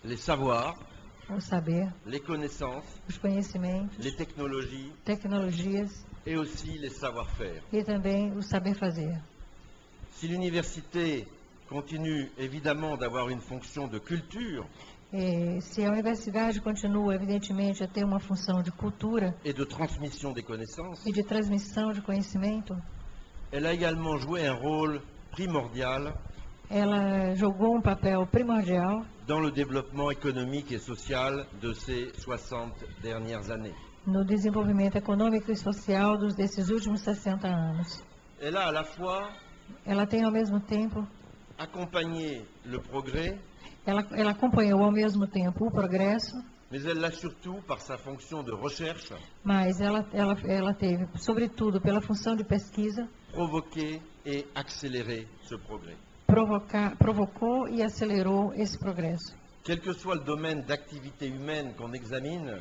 les savoirs, o saber, les connaissances, os conhecimentos, les technologies tecnologias et aussi les savoir-faire. e também o saber fazer. Si l'université continue évidemment d'avoir une fonction de culture Se a universidade continua, evidentemente, a ter uma função de cultura et de transmission des connaissances, e de transmissão de conhecimento, elle a également joué un rôle primordial ela jogou um papel primordial dans le développement économique et social de ces 60 dernières années. no desenvolvimento econômico e social desses últimos 60 anos. Elle a à la fois Ela tem, ao mesmo tempo, accompagné le progrès, ela acompanhou, ao mesmo tempo, o progresso, mais elle l'a surtout, par sa fonction de recherche, mas ela teve, sobretudo, pela função de pesquisa, provoqué et accéléré ce progrès. provocou e acelerou esse progresso. Quel que soit le domaine d'activité humaine qu'on examine,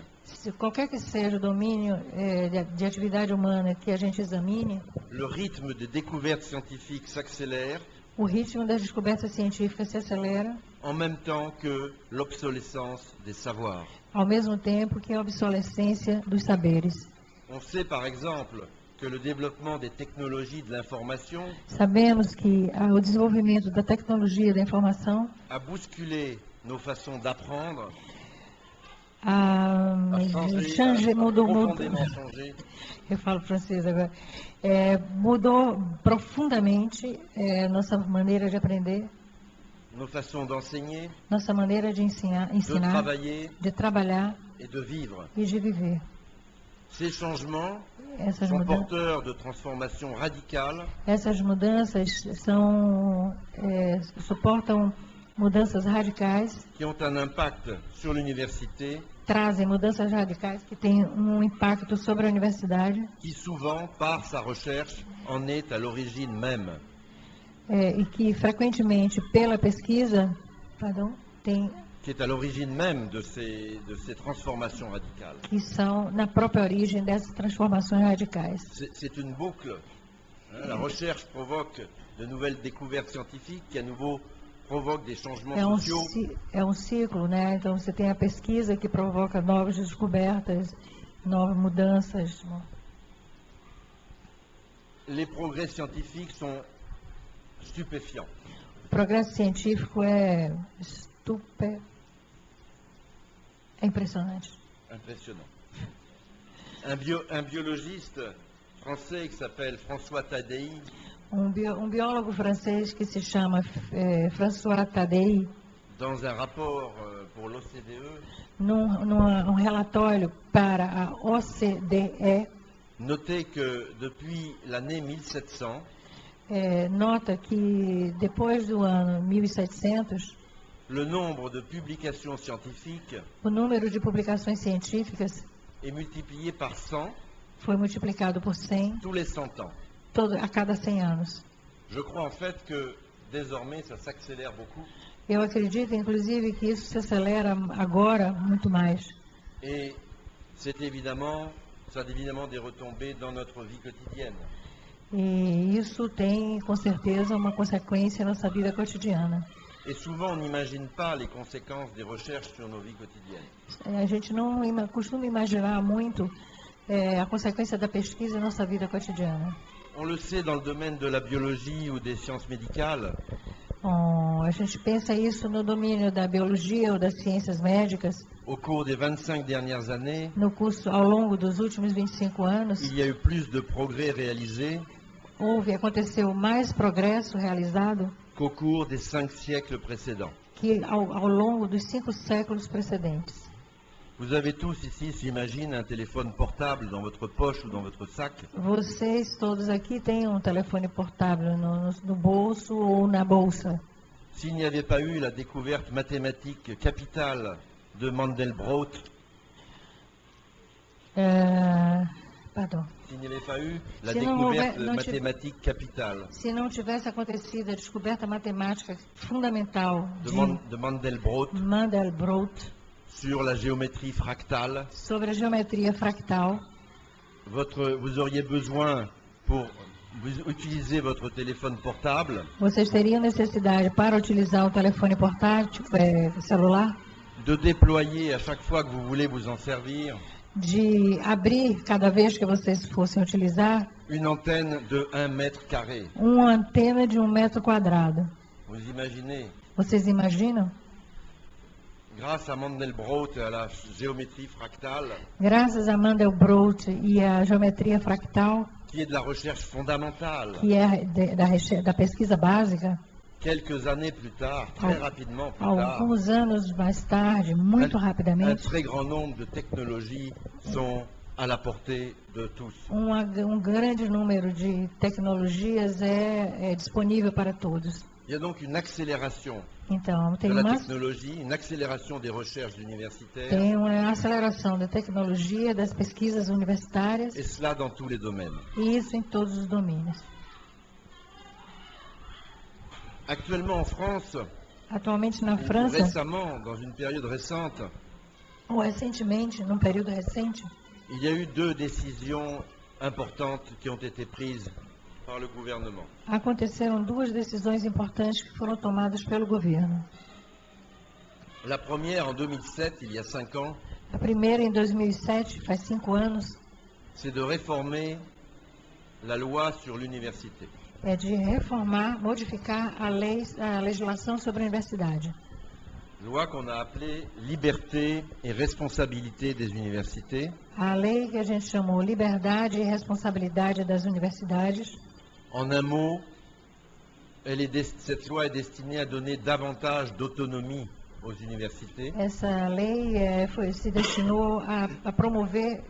Qualquer que seja o domínio de atividade humana que a gente examine, le rythme de découverte scientifique s'accélère o ritmo das descobertas científicas se acelera, en même temps que l'obsolescence des savoirs. ao mesmo tempo que a obsolescência dos saberes. On sait par exemple que le développement des technologies de l'information Sabemos que o desenvolvimento da tecnologia da informação a bousculé nos façons d'apprendre, a profondément changé eu falo francês agora, mudou profundamente nossa maneira de aprender, nos façons d'enseigner, nossa maneira de de ensinar, travailler de trabalhar et de vivre. e de viver. Ces changements Essas sont mudanças, porteurs de transformations radicales suportam mudanças radicais, qui ont un impact sur l'université, trazem mudanças radicais que têm um impacto sobre a universidade qui souvent, par sa recherche, en est à l'origine même. e que frequentemente pela pesquisa, Qui est à l'origine même de ces transformations radicales. que são na própria origem dessas transformações radicais. C'est une boucle. La recherche provoque de nouvelles découvertes scientifiques qui à nouveau provoquent des changements sociaux. É um ciclo, né? Então você tem a pesquisa que provoca novas descobertas, novas mudanças. Les progrès scientifiques sont stupéfiants. O progresso científico é impressionante. Impressionnant. Un biologiste français qui s'appelle François Tadei Biólogo francês que se chama François Tadei, dans un rapport pour l'OCDE, num relatório para a OCDE, notait que depuis l'année 1700, nota que depois do ano 1700, le nombre de publications scientifiques o número de publicações científicas est multiplié par 100 foi multiplicado por 100 tous les 100 ans. a cada 100 anos. Je crois en fait que désormais ça s'accélère beaucoup Eu acredito, inclusive, que isso se acelera agora muito mais. et ça a évidemment des retombées dans notre vie quotidienne. E isso tem, com certeza, uma consequência na nossa vida cotidiana. Et souvent on n'imagine pas les conséquences des recherches sur nos vies quotidiennes. A gente não costuma imaginar muito a consequência da pesquisa na nossa vida cotidiana. On le sait dans le domaine de la biologie ou des sciences médicales, Bom, a gente pensa isso no domínio da biologia ou das ciências médicas. au cours des 25 dernières années, No curso, ao longo dos últimos 25 anos, il y a eu plus de progrès réalisés aconteceu mais progresso realizado qu'au cours des 5 siècles précédents. que ao longo dos 5 séculos precedentes. Vous avez tous ici, j'imagine, un téléphone portable dans votre poche ou dans votre sac. Vocês todos aqui têm um telefone portável no bolso ou na bolsa. S'il n'y avait pas eu la découverte mathématique capitale de Mandelbrot, Pardon. s'il n'y avait pas eu la Si non découverte houver- non mathématique capitale Se não tivesse acontecido a descoberta matemática fundamental de Mandelbrot Mandelbrot sur la géométrie fractale, sobre a geometria fractal, vous auriez besoin pour utiliser votre téléphone portable vocês teriam necessidade para utilizar o telefone portátil, celular, de déployer à chaque fois que vous voulez vous en servir de abrir, cada vez que vocês fossem utilizar, une antenne de 1 mètre carré. uma antena de 1 metro quadrado. Vous imaginez, Vocês imaginam? grâce à Mandelbrot et à la géométrie fractale, Graças a Mandelbrot e a geometria fractal, qui est de la recherche fondamentale, que é da pesquisa básica, quelques années plus tard, très rapidement plus tard, alguns anos mais tarde, muito un rapidamente, très grand nombre de technologies sont à la portée de tous. grande número de tecnologias é disponível para todos. Il y a donc une accélération Então, de la technologie, une accélération des recherches universitaires, tem uma aceleração da tecnologia, das pesquisas universitárias, et cela dans tous les domaines. e isso em todos os domínios. Actuellement en France, Atualmente na ou França, récemment, dans une période récente, ou recentemente, num período recente, il y a eu 2 décisions importantes qui ont été prises par le gouvernement. aconteceram 2 decisões importantes que foram tomadas pelo governo. La première en 2007, il y a 5 ans, A primeira em 2007, faz 5 anos, c'est de réformer la loi sur l'université. é de reformar, modificar a legislação sobre a universidade. Loi qu'on a appelée Liberté et responsabilité des universités, A lei que a gente chamou Liberdade e Responsabilidade das Universidades. en un mot, cette loi est destinée à donner davantage d'autonomie aux universités, Essa lei se destinou a promover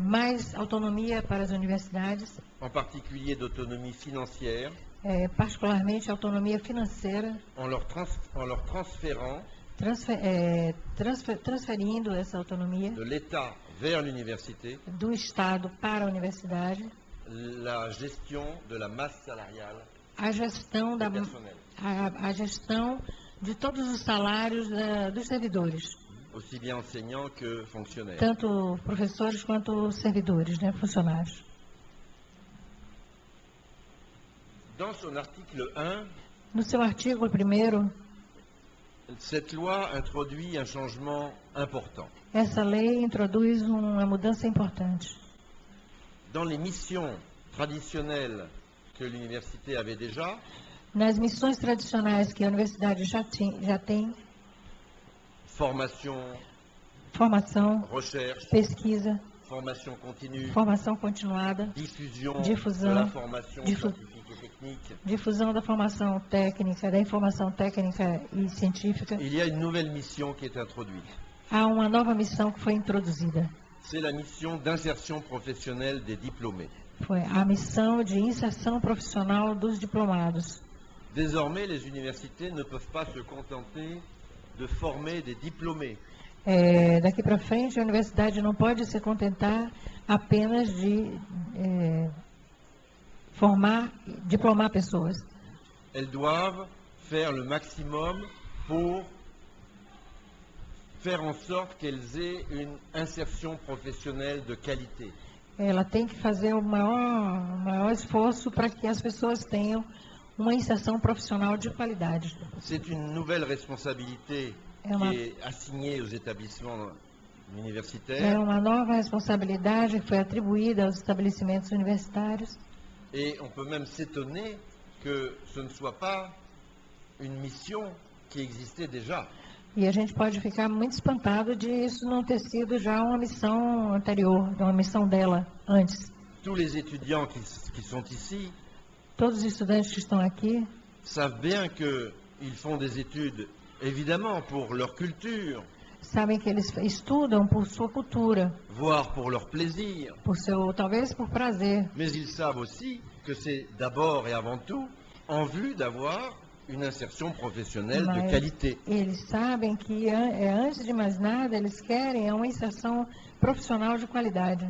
mais autonomia para as universidades, en particulier d'autonomie financière, particularmente autonomia financeira, en leur transférant transferindo essa autonomia de l'État vers l'université do Estado para a universidade, la gestion de la masse salariale a gestão du personnel, a gestão de todos os salários dos servidores, aussi bien enseignants que fonctionnaires. tanto professores quanto servidores, né, funcionários. Dans son article 1, No seu artigo 1º, cette loi introduit un changement important. essa lei introduz uma mudança importante. Dans les missions traditionnelles que l'université avait déjà, Nas missões tradicionais que a universidade já tem, formation, formação, recherche, pesquisa, formation continue, formação continuada, diffusion Diffusion, de la formation diffu- scientifique et technique, difusão da formação técnica, da informação técnica e científica, il y a une nouvelle mission qui est introduite. há uma nova missão que foi introduzida. C'est la mission d'insertion professionnelle des diplômés. Foi a missão de inserção profissional dos diplomados. Désormais, les universités ne peuvent pas se contenter de former des diplômés. Daqui para frente, a universidade não pode se contentar apenas de diplomar pessoas. Elles doivent faire le maximum pour faire en sorte qu'elles aient une insertion professionnelle de qualité. Ela tem que fazer o maior esforço para que as pessoas tenham uma inserção profissional de qualidade. C'est une nouvelle responsabilité qui est assignée aux établissements É universitaires uma nova responsabilidade que foi atribuída aos estabelecimentos universitários. et on peut même s'étonner que ce ne soit pas une mission qui existait déjà. E a gente pode ficar muito espantado de isso não ter sido já uma missão anterior, uma missão dela antes. Tous les étudiants qui sont ici Todos os estudantes que estão aqui savent bien qu'ils font des études, évidemment, pour leur culture, sabem que eles estudam por sua cultura, voire pour leur plaisir, talvez por prazer, mais ils savent aussi que c'est d'abord et avant tout en vue d'avoir une insertion professionnelle de Mas qualité. eles sabem que antes de mais nada eles querem uma inserção profissional de qualidade.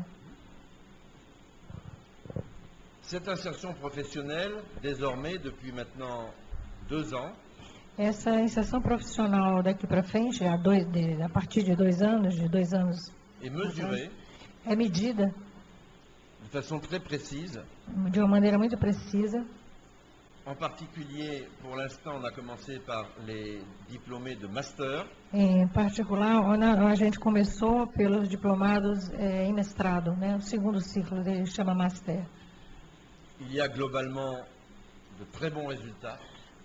Cette insertion professionnelle, désormais, depuis maintenant 2 ans, Essa inserção profissional daqui para frente, a partir de 2 anos, est mesurée é medida de façon très précise de uma maneira muito precisa En particulier, pour l'instant, on a commencé par les diplômés de master. Em particular, a gente começou pelos diplomados em mestrado, né? O segundo ciclo dele chama Master. Il y a globalement de très bons résultats,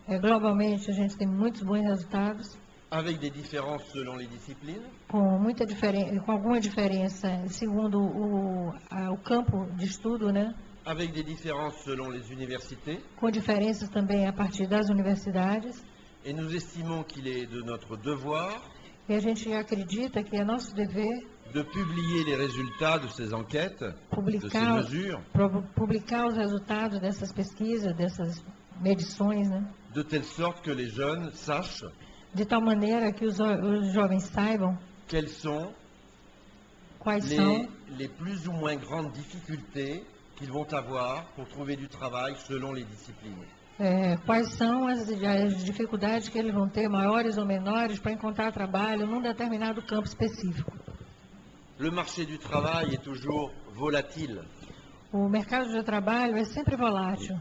Globalmente, a gente tem muitos bons resultados, avec des différences selon les disciplines. com alguma diferença segundo o campo de estudo, né? Avec des différences selon les universités. Com diferenças também a partir das universidades. Et nous estimons qu'il est de notre devoir E a gente acredita que é nosso dever de publier les résultats de ces enquêtes, de ces mesures, publicar os resultados dessas pesquisas, dessas medições, né? de telle sorte que les jeunes sachent De tal maneira que os jovens saibam quelles sont quais são les plus ou moins grandes difficultés qu'ils vont avoir pour trouver du travail selon les disciplines. Quais são as dificuldades que eles vão ter, maiores ou menores, para encontrar trabalho num determinado campo específico. Le marché du travail est toujours volatile. O mercado de trabalho é sempre volátil.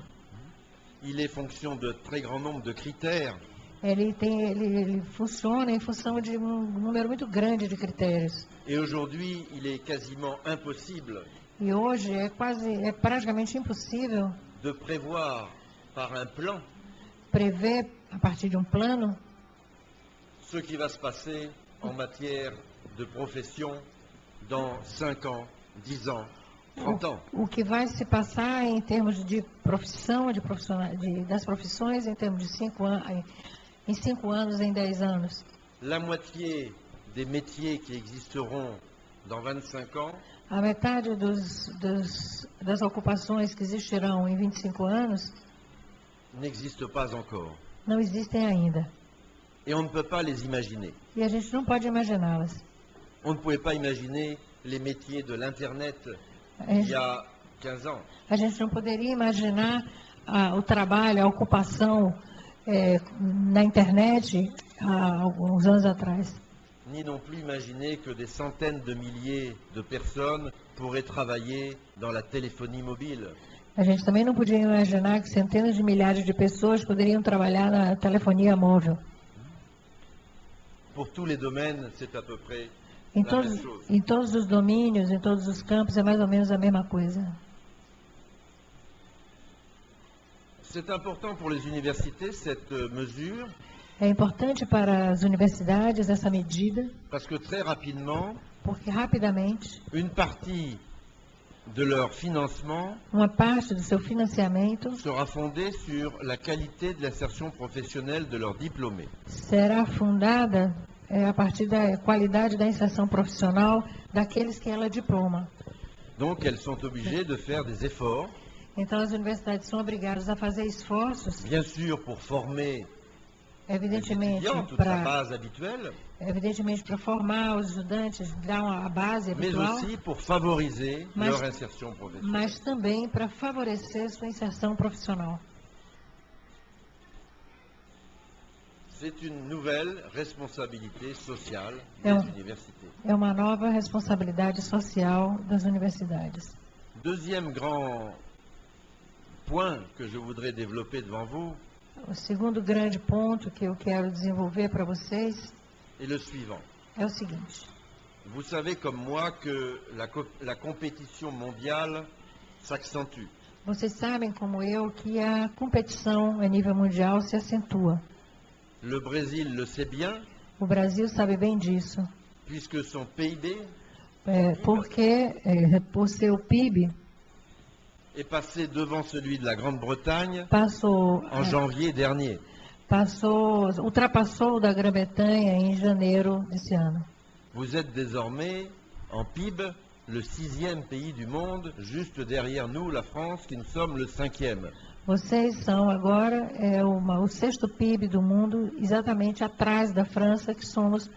Il est fonction de très grand nombre de critères. Ele funciona em função de um número muito grande de critérios. Et aujourd'hui, il est quasiment impossible E hoje é praticamente impossível de prévoir par un plan prever, a partir de um plano, ce qui va se passer en matière de profession dans 5 ans, 10 ans, 30 ans. o que vai se passar em termos de profissão, das profissões, em termos de 5 anos, em 5 anos, em 10 anos. La moitié des métiers qui existeront dans 25 ans A metade das ocupações que existirão em 25 anos n'existent pas encore. não existem ainda. Et on ne peut pas les imaginer. E a gente não pode imaginá-las. On ne pouvait pas imaginer les métiers de l'Internet A il gente, y a 15 ans. a gente não poderia imaginar o trabalho, a ocupação na internet há alguns anos atrás. Ni non plus imaginer que des centaines de milliers de personnes pourraient travailler dans la téléphonie mobile. A gente também não podia imaginar que centenas de milhares de pessoas poderiam trabalhar na telefonia móvel. Pour tous les domaines, c'est à peu près Em la todos, même chose. em todos os domínios, em todos os campos, é mais ou menos a mesma coisa. C'est important pour les universités, cette mesure, É importante para as universidades essa medida, parce que très rapidement, porque rapidamente une partie de leur financement uma parte do seu financiamento sera fondée sur la qualité de l'insertion professionnelle de leurs diplômés. será fundada a partir da qualidade da inserção profissional daqueles que ela diploma. Donc elles sont obligées de faire des efforts, Então as universidades são obrigadas a fazer esforços, bien sûr pour former les evidentemente étudiants, toute la para base habituelle, formar os estudantes, dar a base mais habitual, aussi pour favoriser Mas- leur insertion professionnelle. mas também para favorecer sua inserção profissional. C'est une nouvelle responsabilité sociale É des um- universités. É uma nova responsabilidade social das universidades. Deuxième grand point que je voudrais développer devant vous O segundo grande ponto que eu quero desenvolver para vocês est le suivant. é o seguinte. Vous savez comme moi que la compétition mondiale s'accentue. Vocês sabem, como eu, que a competição a nível mundial se acentua. Le Brésil le sait bien, O Brasil sabe bem disso, puisque son PIB porque, por seu PIB, est passé devant celui de la Grande-Bretagne ultrapassou en janvier dernier. o da Grã-Bretanha em janeiro desse ano. Vous êtes désormais, en PIB, le 6e pays du monde, juste derrière nous, la France, qui nous sommes le 5e. Vocês são agora o sexto PIB do mundo, exatamente atrás da França, que somos